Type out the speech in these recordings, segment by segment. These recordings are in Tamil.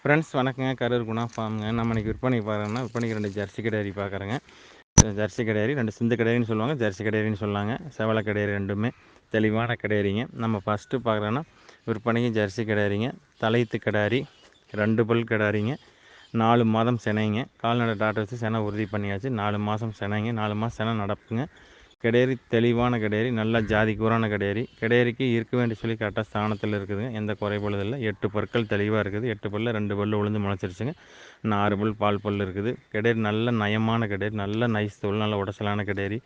ஃப்ரெண்ட்ஸ் வணக்கங்க. கரூர் குணா ஃபார்முங்க. நம்ம இன்றைக்கி விற்பனைக்கு பார்க்குறோன்னா, விற்பனைக்கு 2 ஜெர்சி கிடாரி பார்க்குறேங்க. ஜெர்சி கிடாரி 2 சிந்து கிடாரின்னு சொல்லுவாங்க, ஜெர்சி கிடாரின்னு சொல்லாங்க. செவல கிடாரி 2மே தெளிவான கிடாரிங்க. நம்ம ஃபஸ்ட்டு பார்க்குறோன்னா விற்பனைக்கு ஜெர்சி கிடாரிங்க. தலைத்து கிடாரி 2 பல் கிடாரிங்க. 4 மாதம் சினைங்க. கால்நடை டாக்டர் வச்சு செனை உறுதி பண்ணியாச்சு. 4 மாதம் சினைங்க. 4 மாதம் செனை நடப்புங்க. கிடேரி தெளிவான கிடேரி, நல்ல ஜாதி கூறான கிடேரி. கிடேரிக்கு இருக்க வேண்டிய சொல்லி கரெக்டாக ஸ்தானத்தில் இருக்குதுங்க. எந்த குறைபாடும் இல்லை. 8 பற்கள் தெளிவாக இருக்குது. 8 பல்லில் 2 பல்லு உளுந்து முளைச்சிருச்சுங்க. 6 பல் பால் பல் இருக்குது. கிடேரி நல்ல நயமான கிடேரி, நல்ல நைஸ் தோல், நல்ல உடச்சலான கிடேரி.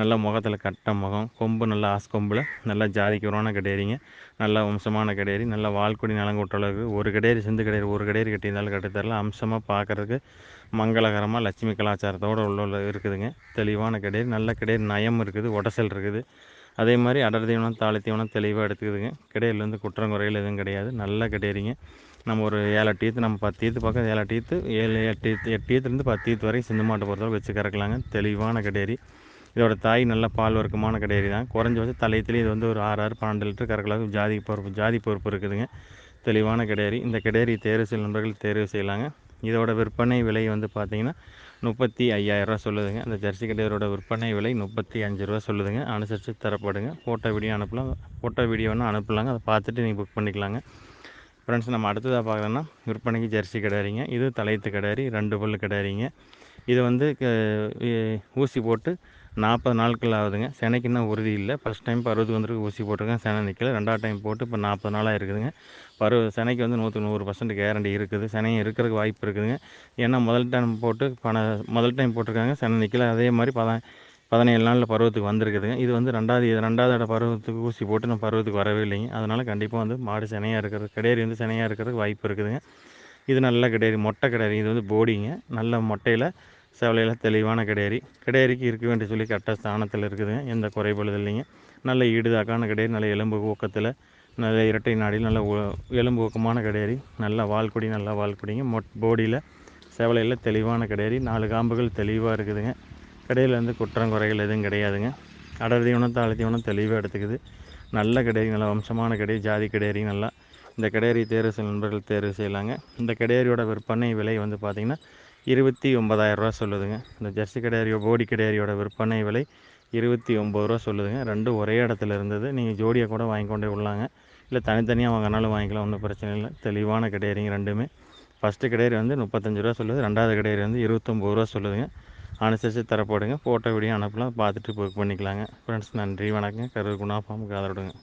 நல்ல முகத்தில் கட்ட முகம், கொம்பு நல்ல ஆஸ்கொம்பில் நல்ல ஜாதி கூறான கிடேரிங்க. நல்ல வம்சமான கிடேரி, நல்ல வால்குடி நலங்கூட்ட அளவுக்கு ஒரு கிடேரி சிந்து கிடேரி ஒரு கிடேரி கட்டியிருந்தாலும் கட்டித்தரலாம். அம்சமாக பார்க்குறதுக்கு மங்களகரமாக லட்சுமி கலாச்சாரத்தோடு உள்ள இருக்குதுங்க. தெளிவான கிடேரி, நல்ல கிடேரி நயம் இருக்குது, உடசல் இருக்குது. அதே மாதிரி அடர் தீவனம் தாளி தீவனம் தெளிவாக எடுத்துக்குதுங்க. கிடேரிலேருந்து குற்றம் குறைகள் எதுவும் கிடையாது. நல்ல கிடேரிங்க. நம்ம ஒரு 7 ஈத்து, நம்ம 10 ஈத்து பக்கம் 7 ஈத்து 7 8 ஈத்து 8 ஈத்துலேருந்து 10 ஈத்து வரைக்கும் சிந்து மாட்டை பொறுத்தவரை வச்சு கறக்கலாங்க. தெளிவான கிடேரி. இதோட தாய் நல்ல பால் வர்க்கமான கிடேரி தான். குறைஞ்சபட்சம் தலையத்துலேயும் இது வந்து ஒரு 6 12 லிட்டர் கறக்கலாம். ஜாதி பொறுப்பு இருக்குதுங்க. தெளிவான கிடேரி. இந்த கிடேரி தேர்வு செய்யும் நண்பர்கள் தேர்வு செய்யலாங்க. இதோட விற்பனை விலை வந்து பார்த்திங்கன்னா 35,000 சொல்லுதுங்க. அந்த ஜெர்சி கிடேரியோட விற்பனை விலை 35 சொல்லுதுங்க. அனுசரித்து தரப்படுங்க. ஃபோட்டோ வீடியோ அனுப்பலாம். ஃபோட்டோ வீடியோ வேணால் அனுப்பலாங்க. அதை பார்த்துட்டு நீங்கள் புக் பண்ணிக்கலாங்க. ஃப்ரெண்ட்ஸ், நம்ம அடுத்ததாக பார்க்குறோன்னா விற்பனைக்கு ஜெர்சி கிடாரிங்க. இது தலையத்து கிடாரி, 2 பல்லு கிடாரிங்க. இது வந்து ஊசி போட்டு 40 நாட்கள் ஆகுதுங்க. செனைக்கு இன்னும் உறுதி இல்லை. ஃபஸ்ட் டைம் பருவத்துக்கு வந்துருக்கு ஊசி போட்டிருக்கேன், செனை நிற்கல. 2வது டைம் போட்டு இப்போ 40 நாளாக இருக்குதுங்க. செனைக்கு வந்து 100% கேரண்டி இருக்குது. செனையும் இருக்கிறதுக்கு வாய்ப்பு இருக்குதுங்க. ஏன்னா முதல் டைம் போட்டிருக்காங்க, செனை நிற்கல. அதே மாதிரி 17 நாளில் பருவத்துக்கு வந்திருக்குதுங்க. இது வந்து ரெண்டாவது பருவத்துக்கு ஊசி போட்டு நம்ம பருவத்துக்கு வரவே இல்லைங்க. அதனால் கண்டிப்பாக வந்து மாடு செனையாக இருக்கிறது, கிடேரி வந்து செனையாக இருக்கிறதுக்கு வாய்ப்பு இருக்குதுங்க. இது நல்ல கிடேரி, மொட்டை கிடேரி. இது வந்து போடிங்க. நல்ல மொட்டையில் செவலையில் தெளிவான கிடேரி. கிடேரிக்கு இருக்க வேண்டிய சொல்லி கரெக்டாக ஸ்தானத்தில் இருக்குதுங்க. எந்த குறைபாடும் இல்லைங்க. நல்ல ஈடுதாக்கான கிடேரி, நல்ல எலும்பு ஊக்கத்தில், நல்ல இரட்டை நாடியில், நல்ல எலும்பு ஊக்கமான கிடேரி. நல்ல வால்குடிங்க. போடியில் செவலையில் தெளிவான கிடேரி. 4 காம்புகள் தெளிவாக இருக்குதுங்க. கிடேரியில் வந்து குற்றம் குறைகள் எதுவும் கிடையாதுங்க. அடர் தீவனம் தாளி தீவனம் தெளிவாக எடுத்துக்குது. நல்ல கிடேரி, நல்ல வம்சமான கிடேரி, ஜாதி கிடேரி. நல்லா இந்த கிடேரி தேர்வு செய்யும் நண்பர்கள் தேர்வு செய்யலாங்க. இந்த கிடேரியோட விற்பனை விலை வந்து பார்த்திங்கன்னா 29,000 சொல்லுதுங்க. இந்த ஜெர்சி கிடேரியோ போடி கிடேரியோட விற்பனை விலை 29 சொல்லுதுங்க. ரெண்டும் ஒரே இடத்துல இருந்தது. நீங்கள் ஜோடியாக கூட வாங்கி கொண்டே விடலாங்க. இல்லை தனித்தனியாக வாங்கினாலும் வாங்கிக்கலாம், ஒன்றும் பிரச்சனை இல்லை. தெளிவான கிடேரிங்க ரெண்டுமே. ஃபஸ்ட்டு கிடேரி வந்து 35 சொல்லுது. 2வது கிடேரி வந்து 29 சொல்லுதுங்க. அனுசரித்து தரப்படுங்க. ஃபோட்டோ வீடியோ அனுப்பலாம், பார்த்துட்டு புக் பண்ணிக்கலாங்க. ஃப்ரெண்ட்ஸ், நன்றி, வணக்கம். கரூர் குணா ஃபார்முக்கு ஆதரவுடுங்க.